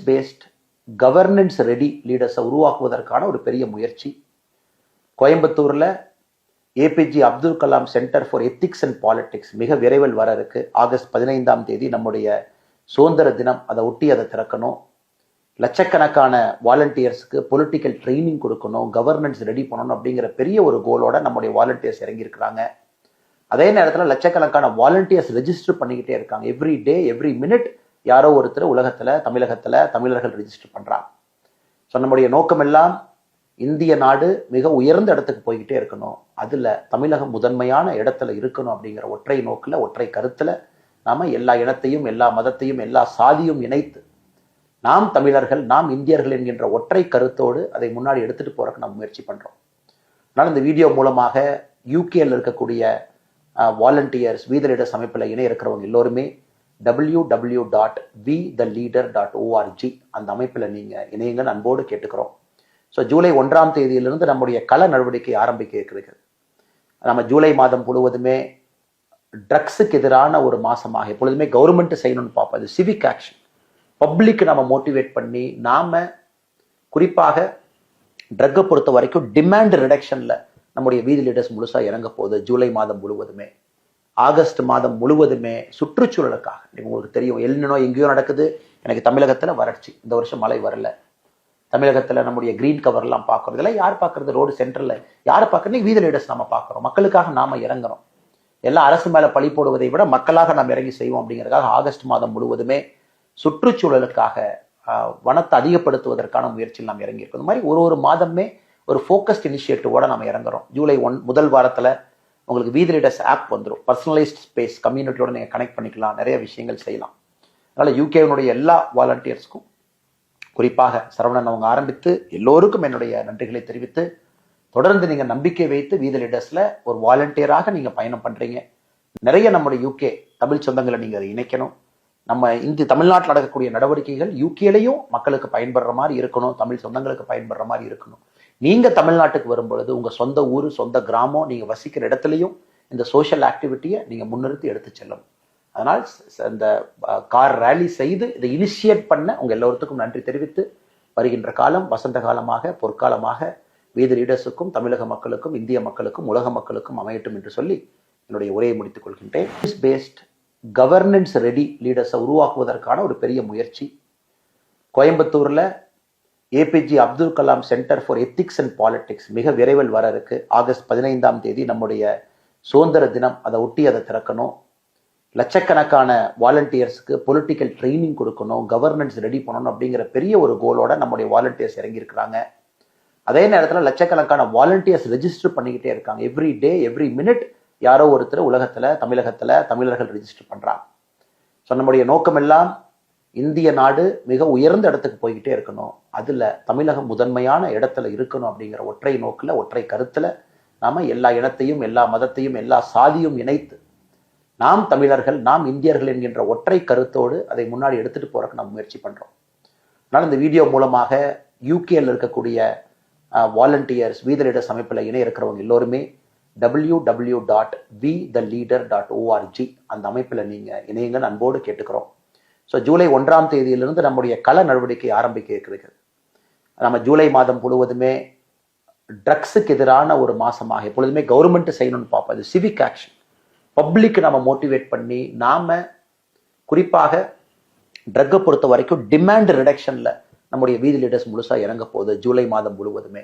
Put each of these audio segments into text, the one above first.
Paste governance ready லீடர்ஸை உருவாக்குவதற்கான ஒரு பெரிய முயற்சி. கோயம்புத்தூர்ல APJ Abdul Kalam centre for ethics and politics மிக விரைவில் வர இருக்கு. ஆகஸ்ட் 15ஆம் தேதி நம்முடைய சுதந்திர தினம். அதை ஒட்டி அதை திறக்கணும். லட்சக்கணக்கான வாலண்டியர்ஸ்க்கு பொலிட்டிக்கல் ட்ரைனிங் கொடுக்கணும், கவர்னன்ஸ் ரெடி பண்ணணும் அப்படிங்கிற பெரிய ஒரு கோலோட நம்முடைய வாலண்டியர்ஸ் இறங்கியிருக்கிறாங்க. அதே நேரத்தில் லட்சக்கணக்கான வாலண்டியர்ஸ் ரெஜிஸ்டர் பண்ணிக்கிட்டே இருக்காங்க. எவ்ரி டே எவ்ரி மினிட் யாரோ ஒருத்தர் உலகத்துல தமிழர்கள் ரெஜிஸ்டர் பண்றாங்க. ஸோ நம்முடைய நோக்கம் எல்லாம் இந்திய நாடு மிக உயர்ந்த இடத்துக்கு போய்கிட்டே இருக்கணும், அதுல தமிழகம் முதன்மையான இடத்துல இருக்கணும் அப்படிங்கிற ஒற்றை நோக்கில் ஒற்றை கருத்துல நாம எல்லா இனத்தையும் எல்லா மதத்தையும் எல்லா சாதியும் இணைத்து நாம் தமிழர்கள் நாம் இந்தியர்கள் என்கின்ற ஒற்றை கருத்தோடு அதை முன்னாடி எடுத்துட்டு போறதுக்கு நம்ம முயற்சி பண்றோம். அதனால இந்த வீடியோ மூலமாக யூகேல இருக்கக்கூடிய வாலண்டியர்ஸ் வீத லீடர்ஸ் அமைப்பில் இணைய இருக்கிறவங்க எல்லோருமே www.vtheleader.org அந்த அமைப்பில் நீங்க இணையங்கள் அன்போடு கேட்டுக்கிறோம். ஸோ ஜூலை 1ஆம் தேதியிலிருந்து நம்முடைய கள நடவடிக்கை ஆரம்பிக்க இருக்கிறது. நம்ம ஜூலை மாதம் முழுவதுமே ட்ரக்ஸுக்கு எதிரான ஒரு மாசமாக எப்பொழுதுமே கவர்மெண்ட் செய்யணும்னு பார்ப்போம். அது சிவிக் ஆக்ஷன். பப்ளிக் நம்ம மோட்டிவேட் பண்ணி நாம குறிப்பாக ட்ரக்கை பொறுத்த வரைக்கும் டிமாண்ட் ரிடக்ஷன்ல நம்முடைய வீதி லீடர்ஸ் முழுசா இறங்க போகுது. ஜூலை மாதம் முழுவதுமே ஆகஸ்ட் மாதம் முழுவதுமே சுற்றுச்சூழலுக்காக உங்களுக்கு தெரியும் எல்னினோ எங்கேயோ நடக்குது. எனக்கு தமிழகத்துல வறட்சி, இந்த வருஷம் மழை வரல. தமிழகத்துல நம்முடைய கிரீன் கவர்லாம் பார்க்கறது இதெல்லாம் யார் பார்க்கறது? ரோடு சென்டர்ல யாரை பார்க்கறது? வீதி லீடர்ஸ் நம்ம பார்க்குறோம். மக்களுக்காக நாம இறங்குறோம். எல்லாம் அரசு மேல பழி போடுவதை விட மக்களாக நாம் இறங்கி செய்வோம் அப்படிங்கிறதுக்காக ஆகஸ்ட் மாதம் முழுவதுமே சுற்றுச்சூழலுக்காக வனத்தை அதிகப்படுத்துவதற்கான முயற்சியில் நாம் இறங்கி இருக்கோம். இந்த மாதிரி ஒரு மாதமே ஒரு ஃபோக்கஸ்ட் இனிஷியேட்டிவோட நம்ம இறங்குறோம். ஜூலை 1 முதல் வாரத்துல உங்களுக்கு வீதி லீடர்ஸ் ஆப் வந்துடும். பர்சனலைஸ்ட் ஸ்பேஸ் கம்யூனிட்டியோட நீங்க கனெக்ட் பண்ணிக்கலாம், நிறைய விஷயங்கள் செய்யலாம். அதனால யூகேனுடைய எல்லா வாலண்டியர்ஸ்க்கும் குறிப்பாக சரவணன் அவங்க ஆரம்பித்து எல்லோருக்கும் என்னுடைய நன்றிகளை தெரிவித்து தொடர்ந்து நீங்க நம்பிக்கை வைத்து வீதி லீடர்ஸ்ல ஒரு வாலண்டியராக நீங்க பயணம் பண்றீங்க. நிறைய நம்முடைய யூகே தமிழ் சொந்தங்களை நீங்க அதை இணைக்கணும். நம்ம தமிழ்நாட்டில் நடக்கக்கூடிய நடவடிக்கைகள் யூகேலையும் மக்களுக்கு பயன்படுற மாதிரி இருக்கணும், தமிழ் சொந்தங்களுக்கு பயன்படுற மாதிரி இருக்கணும். நீங்க தமிழ்நாட்டுக்கு வரும்பொழுது உங்க சொந்த ஊர் சொந்த கிராமம் நீங்க வசிக்கிற இடத்துலையும் இந்த சோஷியல் ஆக்டிவிட்டியை நீங்க முன்னிறுத்தி எடுத்து செல்லணும். அதனால் இந்த கார் ரேலி செய்து இதை இனிஷியேட் பண்ண உங்க எல்லோருக்கும் நன்றி தெரிவித்து வருகின்ற காலம் வசந்த காலமாக பொற்காலமாக வீதி லீடர்ஸுக்கும் தமிழக மக்களுக்கும் இந்திய மக்களுக்கும் உலக மக்களுக்கும் அமையட்டும் என்று சொல்லி என்னுடைய உரையை முடித்துக் கொள்கின்றேன். பேஸ்ட் கவர்னன்ஸ் ரெடி லீடர்ஸை உருவாக்குவதற்கான ஒரு பெரிய முயற்சி. கோயம்புத்தூர்ல APJ Abdul Kalam centre for ethics and politics மிக விரைவில் வர இருக்கு. ஆகஸ்ட் 15ஆம் தேதி நம்முடைய சுதந்திர தினம். அதை ஒட்டி அதை திறக்கணும். லட்சக்கணக்கான வாலண்டியர்ஸ்க்கு பொலிட்டிக்கல் ட்ரைனிங் கொடுக்கணும், கவர்னன்ஸ் ரெடி பண்ணணும் அப்படிங்கிற பெரிய ஒரு கோலோட நம்முடைய வாலண்டியர்ஸ் இறங்கியிருக்கிறாங்க. அதே நேரத்தில் லட்சக்கணக்கான வாலண்டியர்ஸ் ரெஜிஸ்டர் பண்ணிக்கிட்டே இருக்காங்க. எவ்ரி டே எவ்ரி மினிட் யாரோ ஒருத்தர் உலகத்துல தமிழர்கள் ரெஜிஸ்டர் பண்றாங்க. ஸோ நம்முடைய நோக்கம் எல்லாம் இந்திய நாடு மிக உயர்ந்த இடத்துக்கு போய்கிட்டே இருக்கணும், அதுல தமிழகம் முதன்மையான இடத்துல இருக்கணும் அப்படிங்கிற ஒற்றை நோக்கில் ஒற்றை கருத்துல நாம எல்லா இனத்தையும் எல்லா மதத்தையும் எல்லா சாதியும் இணைத்து நாம் தமிழர்கள் நாம் இந்தியர்கள் என்கின்ற ஒற்றை கருத்தோடு அதை முன்னாடி எடுத்துட்டு போறதுக்கு நம்ம முயற்சி பண்றோம். அதனால இந்த வீடியோ மூலமாக யூகேல இருக்கக்கூடிய வாலண்டியர்ஸ் வீத லீடர்ஸ் அமைப்பில் இணைய இருக்கிறவங்க எல்லோருமே www.vtheleader.org அந்த அமைப்பில் நீங்க இணையங்கள் அன்போடு கேட்டுக்கிறோம். ஸோ ஜூலை 1ஆம் தேதியிலிருந்து நம்முடைய கள நடவடிக்கை ஆரம்பிக்க இருக்கிறது. நம்ம ஜூலை மாதம் முழுவதுமே ட்ரக்ஸுக்கு எதிரான ஒரு மாசமாக எப்பொழுதுமே கவர்மெண்ட் செய்யணும்னு பார்ப்போம். அது சிவிக் ஆக்ஷன். பப்ளிக் நம்ம மோட்டிவேட் பண்ணி நாம குறிப்பாக ட்ரக்கை பொறுத்த வரைக்கும் டிமாண்ட் ரிடக்ஷன்ல நம்முடைய வீதி லீடர்ஸ் முழுசா இறங்க போகுது. ஜூலை மாதம் முழுவதுமே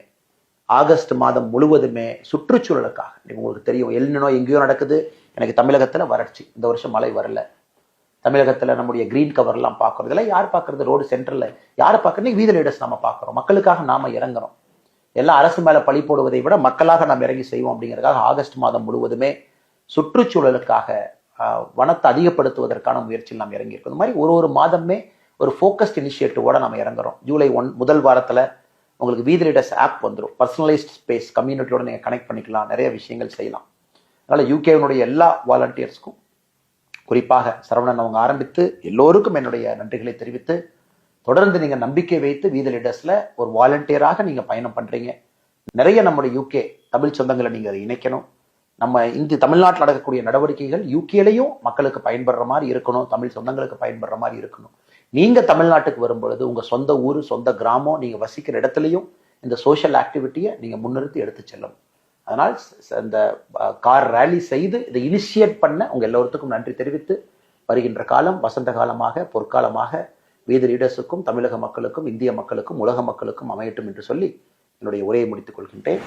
ஆகஸ்ட் மாதம் முழுவதுமே சுற்றுச்சூழலுக்காக உங்களுக்கு தெரியும் எல்னினோ எங்கேயோ நடக்குது. எனக்கு தமிழகத்துல வறட்சி, இந்த வருஷம் மழை வரல. தமிழகத்துல நம்முடைய கிரீன் கவர்லாம் பார்க்கறது இதெல்லாம் யார் பார்க்கறது? ரோடு சென்டர்ல யாரை பார்க்கறது? வீதி லீடர்ஸ் நம்ம பார்க்குறோம். மக்களுக்காக நாம இறங்குறோம். எல்லாம் அரசு மேல பழி போடுவதை விட மக்களாக நாம் இறங்கி செய்வோம் அப்படிங்கிறதுக்காக ஆகஸ்ட் மாதம் முழுவதுமே சுற்றுச்சூழலுக்காக வனத்தை அதிகப்படுத்துவதற்கான முயற்சியில் நாம் இறங்கி இருக்கோம். இந்த மாதிரி ஒரு மாதமே ஒரு ஃபோக்கஸ்ட் இனிஷியேட்டிவோட நம்ம இறங்குறோம். ஜூலை 1 முதல் வாரத்துல உங்களுக்கு வீதி லீடர்ஸ் ஆப் வந்துடும். பர்சனலைஸ்ட் ஸ்பேஸ் கம்யூனிட்டியோட நீங்க கனெக்ட் பண்ணிக்கலாம், நிறைய விஷயங்கள் செய்யலாம். அதனால யூகேனுடைய எல்லா வாலண்டியர்ஸ்க்கும் குறிப்பாக சரவணன் அவங்க ஆரம்பித்து எல்லோருக்கும் என்னுடைய நன்றிகளை தெரிவித்து தொடர்ந்து நீங்க நம்பிக்கை வைத்து வீதி லீடர்ஸ்ல ஒரு வாலண்டியராக நீங்க பயணம் பண்றீங்க. நிறைய நம்முடைய யூகே தமிழ் சொந்தங்களை நீங்க அதை இணைக்கணும். நம்ம தமிழ்நாட்டில் நடக்கக்கூடிய நடவடிக்கைகள் யூகேலையும் மக்களுக்கு பயன்படுற மாதிரி இருக்கணும், தமிழ் சொந்தங்களுக்கு பயன்படுற மாதிரி இருக்கணும். நீங்க தமிழ்நாட்டுக்கு வரும் பொழுது உங்க சொந்த ஊர், சொந்த கிராமம், நீங்க வசிக்கிற இடத்துலையும் இந்த சோஷியல் ஆக்டிவிட்டியை நீங்க முன்னிறுத்தி எடுத்து செல்லணும். அதனால் இந்த கார் ரேலி செய்து இதை இனிஷியேட் பண்ண உங்க எல்லோருக்கும் நன்றி தெரிவித்து, வருகின்ற காலம் வசந்த காலமாக, பொற்காலமாக வேத லீடர்ஸுக்கும், தமிழக மக்களுக்கும், இந்திய மக்களுக்கும், உலக மக்களுக்கும் அமையட்டும் என்று சொல்லி என்னுடைய உரையை முடித்துக் கொள்கின்றேன்.